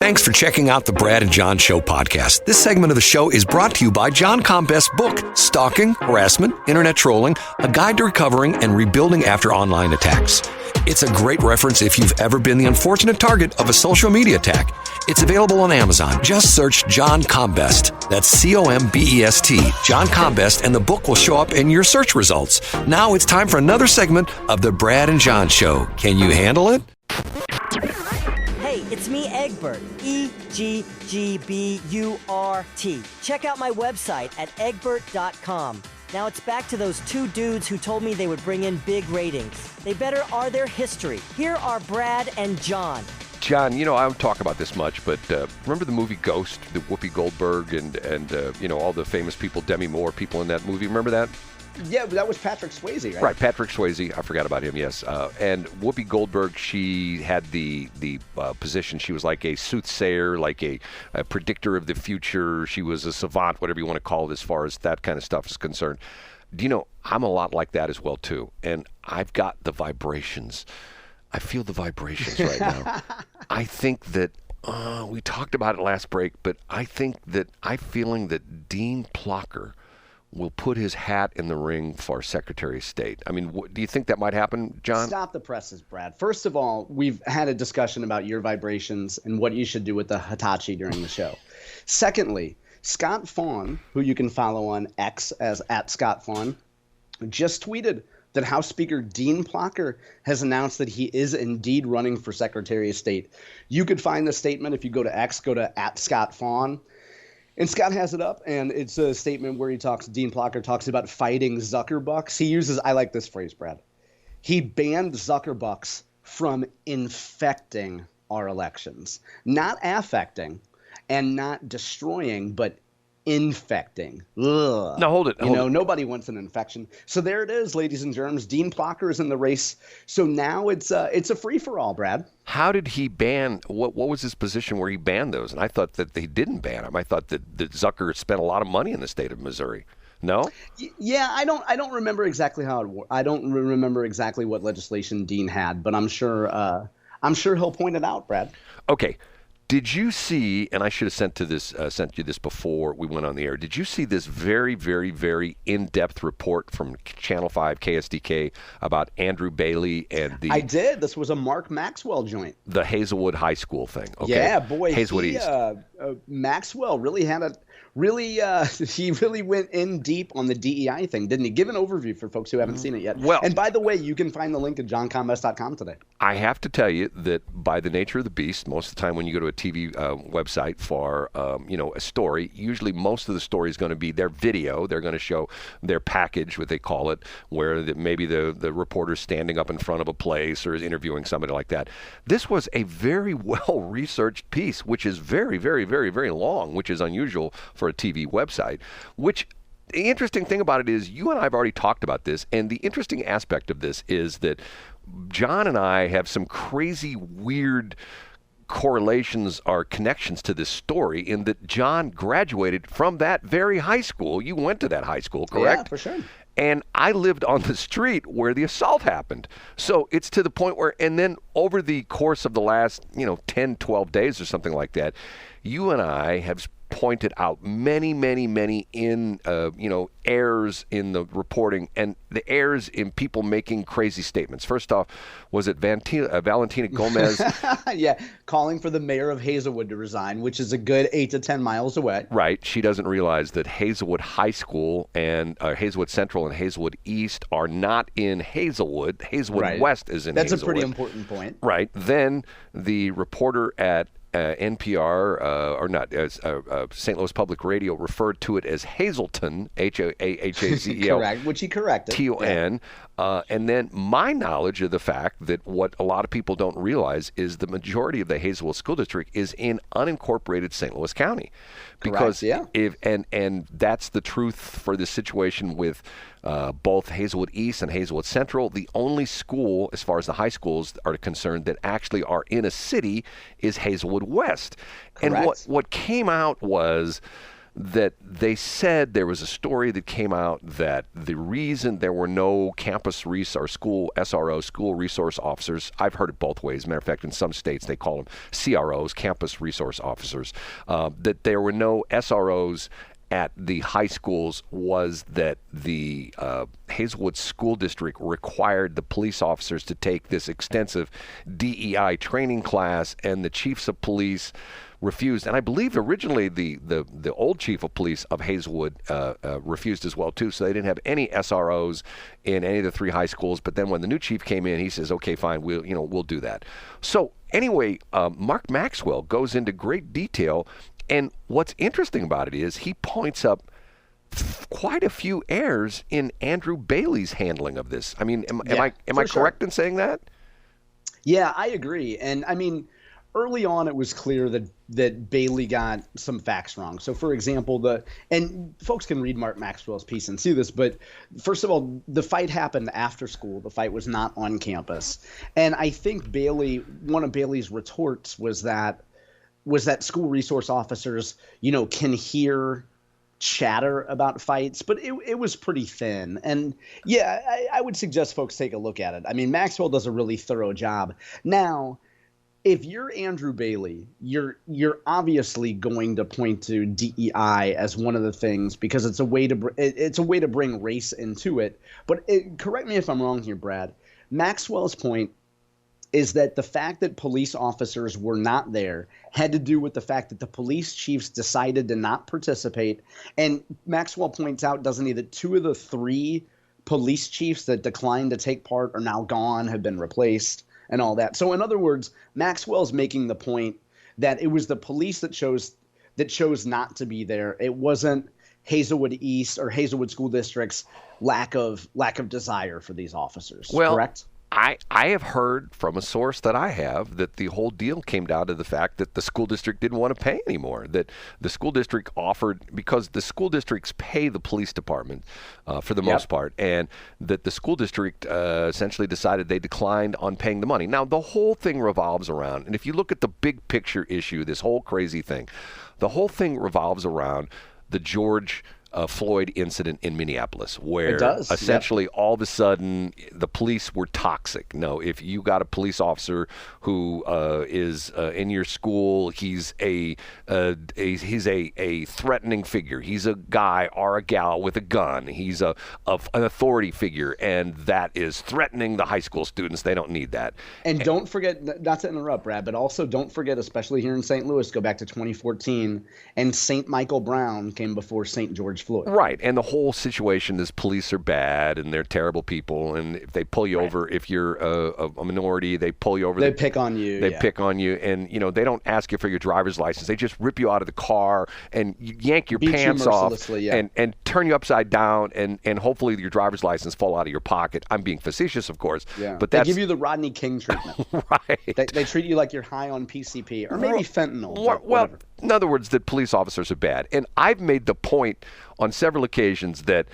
Thanks for checking out the Brad and John Show podcast. This segment of the show is brought to you by John Combest's book, Stalking, Harassment, Internet Trolling, A Guide to Recovering and Rebuilding After Online Attacks. It's a great reference if you've ever been the unfortunate target of a social media attack. It's available on Amazon. Just search John Combest. That's C-O-M-B-E-S-T, John Combest, and the book will show up in your search results. Now it's time for another segment of the Brad and John Show. Can you handle it? Hey, it's me, Egbert. E-G-G-B-U-R-T. Check out my website at egbert.com. Now it's back to those two dudes who told me they would bring in big ratings. They better are their history. Here are Brad and John. John, I don't talk about this much, but remember the movie Ghost, the Whoopi Goldberg and all the famous people, Demi Moore, people in that movie. Remember that? Yeah, that was Patrick Swayze, right? Right, Patrick Swayze. I forgot about him, yes. And Whoopi Goldberg, she had the position. She was like a soothsayer, like a predictor of the future. She was a savant, whatever you want to call it, as far as that kind of stuff is concerned. I'm a lot like that as well, too. And I've got the vibrations. I feel the vibrations right now. I think that, we talked about it last break, but I'm feeling that Dean Plocker will put his hat in the ring for Secretary of State. I mean, do you think that might happen, John? Stop the presses, Brad. First of all, we've had a discussion about your vibrations and what you should do with the Hitachi during the show. Secondly, Scott Fawn, who you can follow on X as @ScottFawn, just tweeted that House Speaker Dean Plocker has announced that he is indeed running for Secretary of State. You could find the statement if you go to X, go to @ScottFawn. And Scott has it up, and it's a statement where Dean Plocker talks about fighting Zuckerbucks. He uses, I like this phrase, Brad. He banned Zuckerbucks from infecting our elections. Not affecting and not destroying, but infecting. Ugh. Now hold it. Nobody wants an infection. So there it is, ladies and germs. Dean Plocker is in the race. So now it's a free-for-all, Brad. How did he ban? What was his position where he banned those? And I thought that they didn't ban them. I thought that Zucker spent a lot of money in the state of Missouri. No? Yeah, I don't remember exactly how it worked. I don't remember exactly what legislation Dean had, but I'm sure he'll point it out, Brad. Okay. Did you see, and I should have sent you this before we went on the air, did you see this very, very, very in-depth report from Channel 5 KSDK about Andrew Bailey and the... I did. This was a Mark Maxwell joint. The Hazelwood High School thing. Okay? Yeah, boy. Hazelwood East. Maxwell really had he really went in deep on the DEI thing, didn't he? Give an overview for folks who haven't seen it yet. Well, and by the way, you can find the link at johncombest.com today. I have to tell you that by the nature of the beast, most of the time when you go to a TV website for a story, usually most of the story is going to be their video. They're going to show their package, what they call it, where maybe the reporter's standing up in front of a place or is interviewing somebody like that. This was a very well-researched piece, which is very, very, very, very long, which is unusual for a TV website, which the interesting thing about it is you and I have already talked about this, and the interesting aspect of this is that John and I have some crazy, weird correlations or connections to this story in that John graduated from that very high school. You went to that high school, correct? Yeah, for sure. And I lived on the street where the assault happened. So it's to the point where, and then over the course of the last, 10, 12 days or something like that, you and I have pointed out many, many, many errors in the reporting and the errors in people making crazy statements. First off, was it Valentina Gomez? Yeah, calling for the mayor of Hazelwood to resign, which is a good 8 to 10 miles away. Right. She doesn't realize that Hazelwood High School and Hazelwood Central and Hazelwood East are not in Hazelwood. Hazelwood West is in Hazelwood. That's a pretty important point. Right. Then the reporter at NPR, St. Louis Public Radio referred to it as Hazelton, H-A-Z-E-L. Correct, which he corrected. T-O-N. Yeah. And then my knowledge of the fact that what a lot of people don't realize is the majority of the Hazelwood School District is in unincorporated St. Louis County. Because correct, yeah. And that's the truth for the situation with both Hazelwood East and Hazelwood Central. The only school, as far as the high schools are concerned, that actually are in a city is Hazelwood West. Correct. And what came out was that they said there was a story that came out that the reason there were no campus or school SRO, school resource officers, I've heard it both ways. As a matter of fact, in some states they call them CROs, campus resource officers, that there were no SROs at the high schools was that the Hazelwood School District required the police officers to take this extensive DEI training class, and the chiefs of police refused. And I believe originally the old chief of police of Hazelwood refused as well too. So they didn't have any SROs in any of the 3 high schools. But then when the new chief came in, he says, "Okay, fine, we'll do that." So anyway, Mark Maxwell goes into great detail. And what's interesting about it is he points up quite a few errors in Andrew Bailey's handling of this. I mean, am I correct in saying that? Yeah, I agree. And I mean, early on, it was clear that Bailey got some facts wrong. So, for example, and folks can read Mark Maxwell's piece and see this, but first of all, the fight happened after school. The fight was not on campus. And I think one of Bailey's retorts was that school resource officers, can hear chatter about fights, but it was pretty thin. And yeah, I would suggest folks take a look at it. I mean, Maxwell does a really thorough job. Now, if you're Andrew Bailey, you're obviously going to point to DEI as one of the things because it's a way to bring race into it. But correct me if I'm wrong here, Brad. Maxwell's point is that the fact that police officers were not there had to do with the fact that the police chiefs decided to not participate. And Maxwell points out, doesn't he, that 2 of the 3 police chiefs that declined to take part are now gone, have been replaced, and all that. So in other words, Maxwell's making the point that it was the police that chose not to be there. It wasn't Hazelwood East or Hazelwood School District's lack of desire for these officers. Well, correct? I have heard from a source that I have that the whole deal came down to the fact that the school district didn't want to pay anymore, that the school district offered, because the school districts pay the police department for the most part, and that the school district essentially decided they declined on paying the money. Now, the whole thing revolves around, and if you look at the big picture issue, this whole crazy thing, the whole thing revolves around the George Floyd incident in Minneapolis, where essentially all of a sudden the police were toxic. No, if you got a police officer who is in your school, he's a threatening figure. He's a guy or a gal with a gun. He's an authority figure, and that is threatening the high school students. They don't need that. And don't forget, not to interrupt, Brad, but also don't forget, especially here in St. Louis, go back to 2014, and St. Michael Brown came before St. George Floyd. Right, and the whole situation is police are bad and they're terrible people, and if they pull you over, if you're a minority, they pull you over. They pick on you. They pick on you, and they don't ask you for your driver's license. They just rip you out of the car and yank your pants off and turn you upside down, and hopefully your driver's license fall out of your pocket. I'm being facetious, of course. Yeah. But they give you the Rodney King treatment. Right. They treat you like you're high on PCP or maybe fentanyl. Well, in other words, that police officers are bad. And I've made the point on several occasions that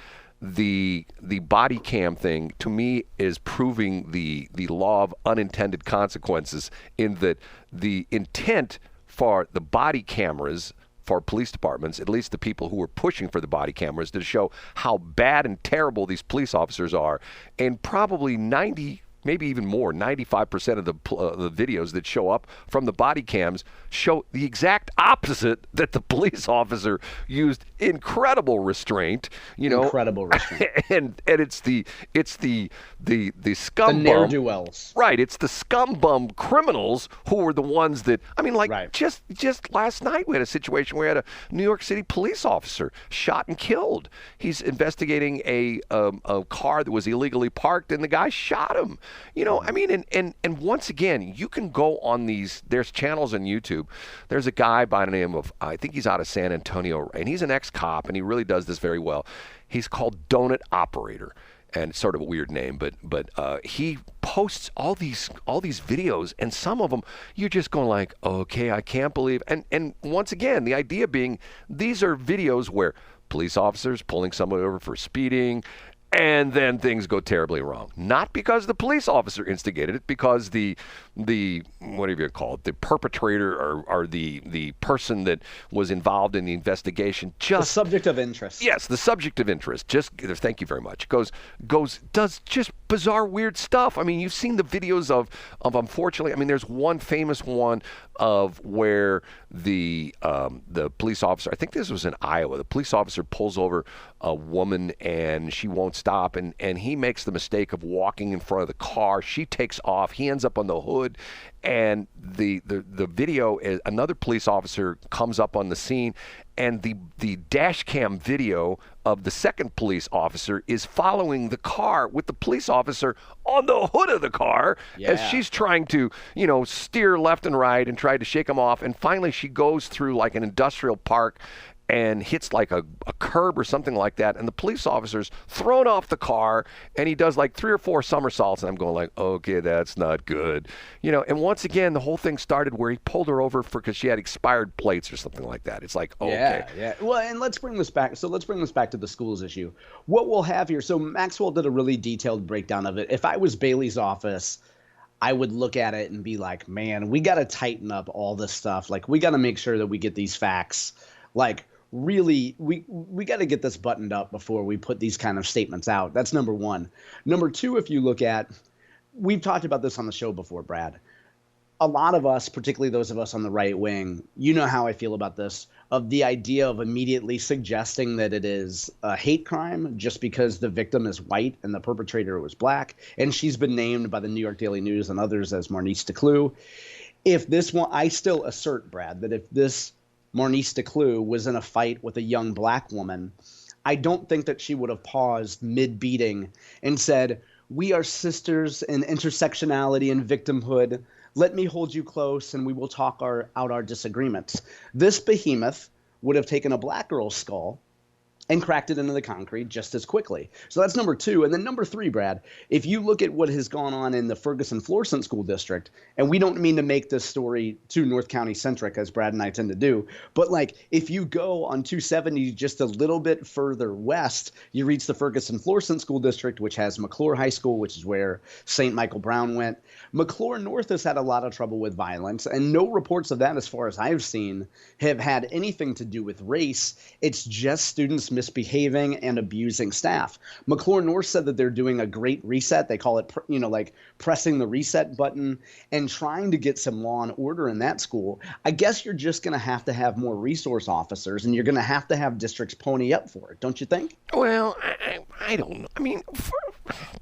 the body cam thing, to me, is proving the law of unintended consequences, in that the intent for the body cameras for police departments, at least the people who were pushing for the body cameras, to show how bad and terrible these police officers are. And probably 90, maybe even more, 95% of the videos that show up from the body cams show the exact opposite, that the police officer used incredible restraint, incredible restraint. and it's the scum the ne'er-do-wells. Right, it's the scum bum criminals who were the ones that, just last night we had a situation where we had a New York City police officer shot and killed. He's investigating a car that was illegally parked, and the guy shot him. And once again, you can go on there's channels on YouTube. There's a guy by the name of, I think he's out of San Antonio, and he's an ex-cop, and he really does this very well. He's called Donut Operator, and it's sort of a weird name, but he posts all these videos, and some of them you're just going like, okay, I can't believe. And once again, the idea being, these are videos where police officers pulling someone over for speeding, and then things go terribly wrong. Not because the police officer instigated it, because the whatever you call it, the perpetrator or the person that was involved in the investigation, the subject of interest. Yes, the subject of interest. Thank you very much. Does just bizarre, weird stuff. I mean, you've seen the videos of unfortunately. I mean, there's one famous one of where the police officer, I think this was in Iowa, the police officer pulls over a woman and she won't stop, and he makes the mistake of walking in front of the car. She takes off. He ends up on the hood, and the video is another police officer comes up on the scene, and the dash cam video of the second police officer is following the car with the police officer on the hood of the car as she's trying to, steer left and right and try to shake him off. And finally she goes through like an industrial park and hits like a curb or something like that, and the police officer's thrown off the car, and he does like 3 or 4 somersaults, and I'm going like, okay, that's not good. And once again, the whole thing started where he pulled her over because she had expired plates or something like that. It's like, okay. Yeah. Well, and let's bring this back. So let's bring this back to the schools issue. What we'll have here, so Maxwell did a really detailed breakdown of it. If I was Bailey's office, I would look at it and be like, man, we got to tighten up all this stuff. Like, we got to make sure that we get these facts, like, really, we got to get this buttoned up before we put these kind of statements out. That's number one. Number two, if you look at, we've talked about this on the show before, Brad. A lot of us, particularly those of us on the right wing, you know how I feel about this, of the idea of immediately suggesting that it is a hate crime just because the victim is white and the perpetrator was black. And she's been named by the New York Daily News and others as Marnice DeClue. If this one, I still assert, Brad, that if this Marnice DeClue was in a fight with a young black woman, I don't think that she would have paused mid-beating and said, we are sisters in intersectionality and victimhood. Let me hold you close and we will talk out our disagreements. This behemoth would have taken a black girl's skull and cracked it into the concrete just as quickly. So that's number two. And then number three, Brad, if you look at what has gone on in the Ferguson-Florissant School District, and we don't mean to make this story too North County centric, as Brad and I tend to do, but like if you go on 270 just a little bit further west, you reach the Ferguson-Florissant School District, which has McClure High School, which is where St. Michael Brown went. McClure North has had a lot of trouble with violence, and no reports of that, as far as I've seen, have had anything to do with race. It's just students misbehaving and abusing staff. McClure North said that they're doing a great reset. They call it, like pressing the reset button and trying to get some law and order in that school. I guess you're just going to have more resource officers, and you're going to have districts pony up for it, don't you think? Well, I don't know. I mean,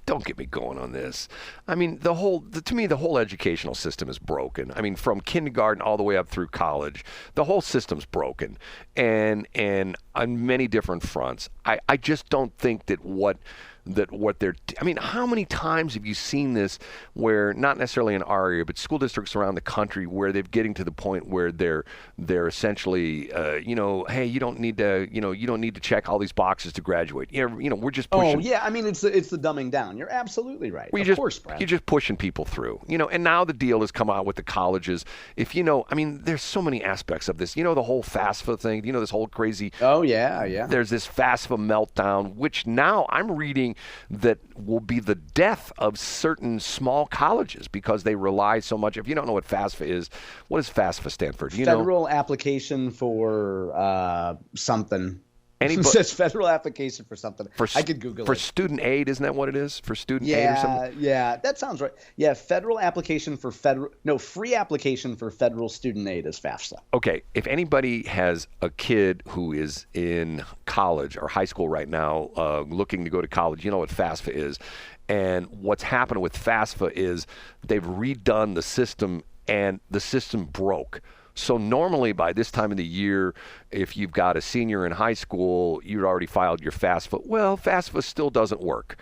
don't get me going on this. I mean, to me, the whole educational system is broken. I mean, from kindergarten all the way up through college, the whole system's broken, and on many different fronts. I just don't think that what they're, I mean, how many times have you seen this where, not necessarily in our area, but school districts around the country where they're getting to the point where they're essentially, hey, you don't need to check all these boxes to graduate. We're just pushing. Oh yeah, I mean, it's the dumbing down. You're absolutely right. Of course, Brad. You're just pushing people through. And now the deal has come out with the colleges. If I mean, there's so many aspects of this. The whole FAFSA thing. This whole crazy. Oh yeah. There's this FAFSA meltdown, which now I'm reading that will be the death of certain small colleges because they rely so much. If you don't know what FAFSA is, what does FAFSA stand for? Do you know? Federal application for something. It says federal application for something. I could Google it. For student aid, isn't that what it is? For student aid or something? Yeah, that sounds right. Yeah, free application for federal student aid is FAFSA. Okay, if anybody has a kid who is in college or high school right now looking to go to college, you know what FAFSA is. And what's happened with FAFSA is they've redone the system, and the system broke. So normally by this time of the year, if you've got a senior in high school, you'd already filed your FAFSA. Well, FAFSA still doesn't work.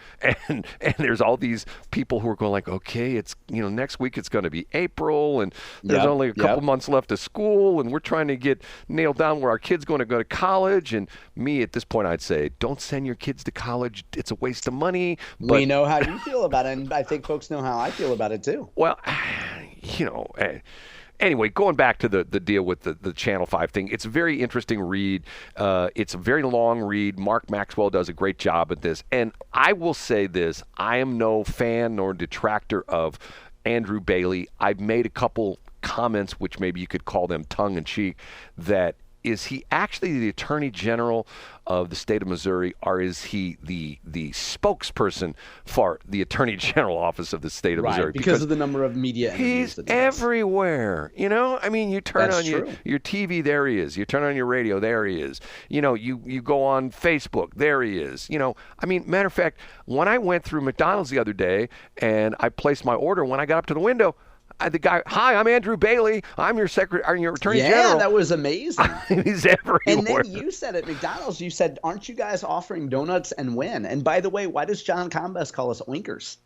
And there's all these people who are going like, okay, it's, next week it's going to be April, and there's only a couple months left of school, and we're trying to get nailed down where our kid's going to go to college. And me, at this point, I'd say, don't send your kids to college. It's a waste of money. But we know how you feel about it, and I think folks know how I feel about it too. Well, anyway, going back to the deal with the Channel 5 thing, it's a very interesting read. It's a very long read. Mark Maxwell does a great job at this. And I will say this, I am no fan nor detractor of Andrew Bailey. I've made a couple comments, which maybe you could call them tongue-in-cheek, that is he actually the Attorney General of the state of Missouri, or is he the spokesperson for the Attorney General office of the state of Missouri? Because of the number of media interviews he's everywhere. You know, I mean, you turn That's on your TV, there he is. You turn on your radio, there he is. You know, you go on Facebook, there he is. You know, I mean, matter of fact, when I went through McDonald's the other day and I placed my order, when I got up to the window, the guy, hi, I'm Andrew Bailey. I'm your secretary, your attorney general. Yeah, that was amazing. He's everywhere. And then you said at McDonald's, you said, aren't you guys offering donuts and when? And by the way, why does John Combest call us oinkers?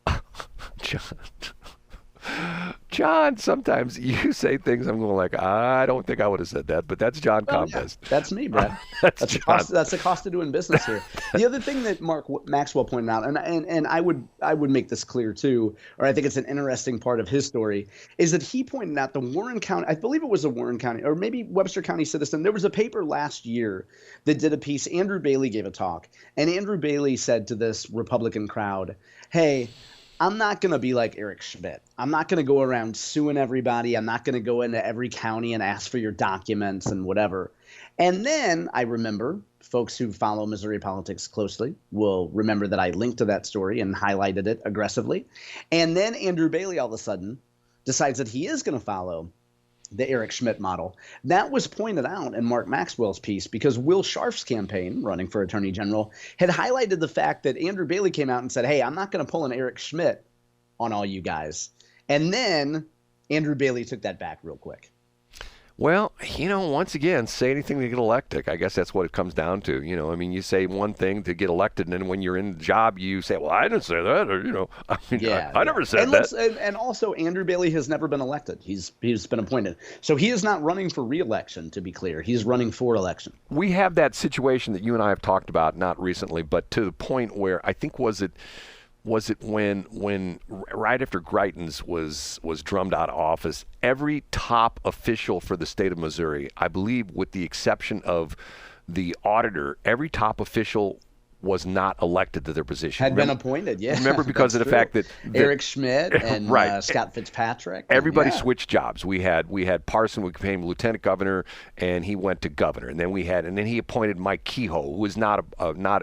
John, sometimes you say things I'm going like, I don't think I would have said that, but that's John Combest. Yeah, that's me, Brad. That's the cost of doing business here. The other thing that Mark Maxwell pointed out, and I would make this clear too, or I think it's an interesting part of his story, is that he pointed out the Warren County, I believe it was a Warren County, or maybe Webster County Citizen. There was a paper last year that did a piece. Andrew Bailey gave a talk, and Andrew Bailey said to this Republican crowd, hey, I'm not going to be like Eric Schmidt. I'm not going to go around suing everybody. I'm not going to go into every county and ask for your documents and whatever. And then I remember, folks who follow Missouri politics closely will remember that I linked to that story and highlighted it aggressively. And then Andrew Bailey all of a sudden decides that he is going to follow the Eric Schmidt model. That was pointed out in Mark Maxwell's piece because Will Scharf's campaign, running for Attorney General, had highlighted the fact that Andrew Bailey came out and said, hey, I'm not going to pull an Eric Schmidt on all you guys. And then Andrew Bailey took that back real quick. Well, you know, once again, say anything to get elected. I guess that's what it comes down to. You know, I mean, you say one thing to get elected, and then when you're in the job, you say, well, I didn't say that, or, you know, I mean, I never said that. And also, Andrew Bailey has never been elected. He's been appointed. So he is not running for re-election, to be clear. He's running for election. We have that situation that you and I have talked about, not recently, but to the point where I think was it when right after Greitens was drummed out of office, every top official for the state of Missouri, I believe with the exception of the auditor, every top official was not elected to their position. Had been appointed, yeah. Remember, because of the fact that Eric Schmidt and right. Scott Fitzpatrick. Everybody switched jobs. We had Parson, who became lieutenant governor, and he went to governor. And then he appointed Mike Kehoe, who was not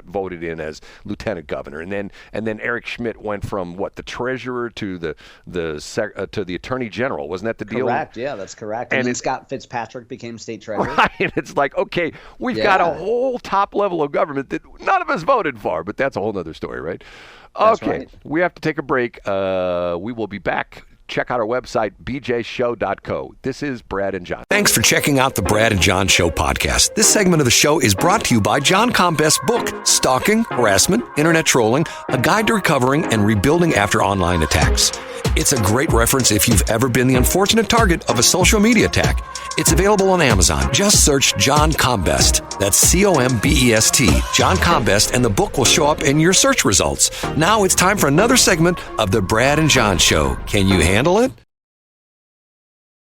voted in as lieutenant governor. And then Eric Schmidt went from the treasurer to the attorney general. Wasn't that the deal? Correct. Yeah, that's correct. And then Scott Fitzpatrick became state treasurer. Right. And it's like, okay, we've got a whole top level of government that none of us voted for, but that's a whole other story, right? That's okay, right. We have to take a break. We will be back. Check out our website, bjshow.co. This is Brad and John. Thanks for checking out the Brad and John Show podcast. This segment of the show is brought to you by John Combest's book, Stalking, Harassment, Internet Trolling, A Guide to Recovering and Rebuilding After Online Attacks. It's a great reference if you've ever been the unfortunate target of a social media attack. It's available on Amazon. Just search John Combest. That's Combest, John Combest, and the book will show up in your search results. Now it's time for another segment of the Brad and John Show. Can you handle it?